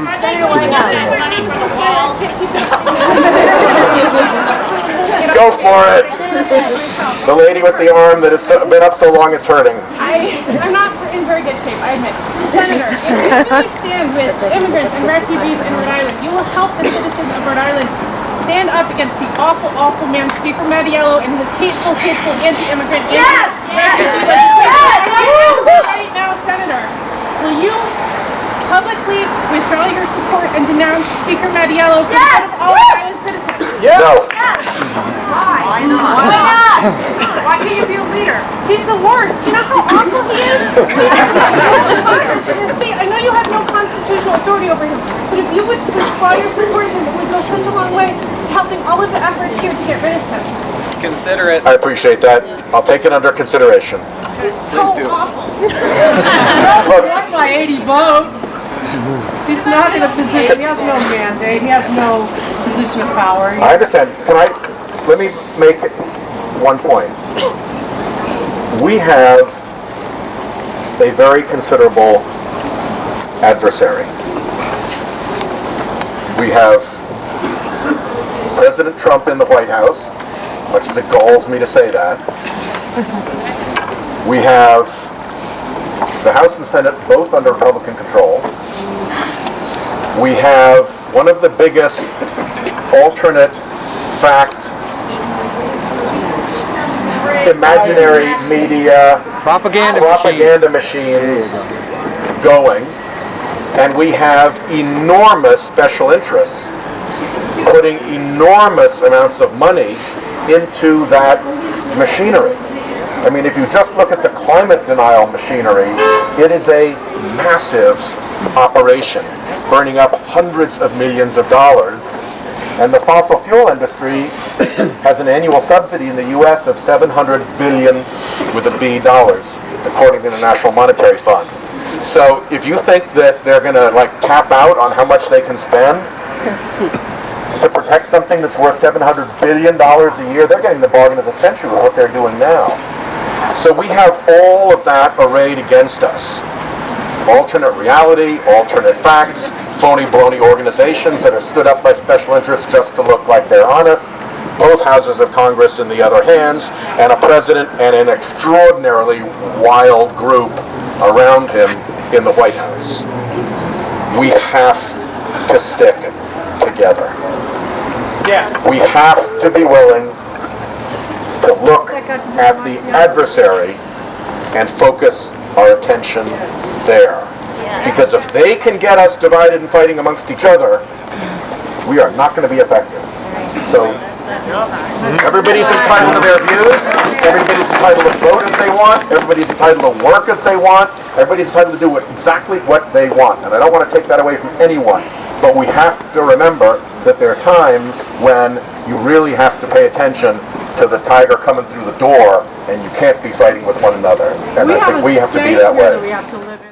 Senator Whitehouse. Money for the wall. Go for it. The lady with the arm that has been up so long it's hurting. I'm not in very good shape, I admit. Senator, if you really stand with immigrants and refugees in Rhode Island, you will help the citizens of Rhode Island stand up against the awful, awful man, Speaker Mattiello, and his hateful, hateful anti-immigrant anti-refugee legislation. Right now, Senator, will you publicly withdraw your support and denounce Speaker Mattiello for the good of all Rhode Island citizens? Yes. No. Why not? Why can't you be a leader? He's the worst. Do you know how awful he is? He has Congress in his state. I know you have no constitutional authority over him, but if you would withdraw your support of him, it would go such a long way to helping all of the efforts here to get rid of him. Consider it. I appreciate that. I'll take it under consideration. He's so awful. Look, Not by 80 votes. He's not in a position, he has no mandate, he has no position of power. I understand. Let me make one point. We have a very considerable adversary. We have President Trump in the White House, much as it galls me to say that. We have the House and Senate both under Republican control. We have one of the biggest alternate fact imaginary media propaganda machines going, and we have enormous special interests putting enormous amounts of money into that machinery. I mean, if you just look at the climate denial machinery, it is a massive operation, burning up hundreds of millions of dollars. And the fossil fuel industry has an annual subsidy in the U.S. of $700 billion with a B dollars, according to the National Monetary Fund. So if you think that they're going to tap out on how much they can spend to protect something that's worth $700 billion a year, they're getting the bargain of the century with what they're doing now. So we have all of that arrayed against us. Alternate reality, alternate facts, phony baloney organizations that are stood up by special interests just to look like they're honest, both houses of Congress in the other hands, and a president and an extraordinarily wild group around him in the White House. We have to stick together. Yes. We have to be willing to look at the adversary and focus our attention there. Because if they can get us divided and fighting amongst each other, we are not going to be effective. So everybody's entitled to their views, everybody's entitled to vote as they want, everybody's entitled to work as they want, everybody's entitled to do exactly what they want. And I don't want to take that away from anyone, but we have to remember that there are times when you really have to pay attention to the tiger coming through the door, and you can't be fighting with one another. And I think we have to be that way. We have to live in.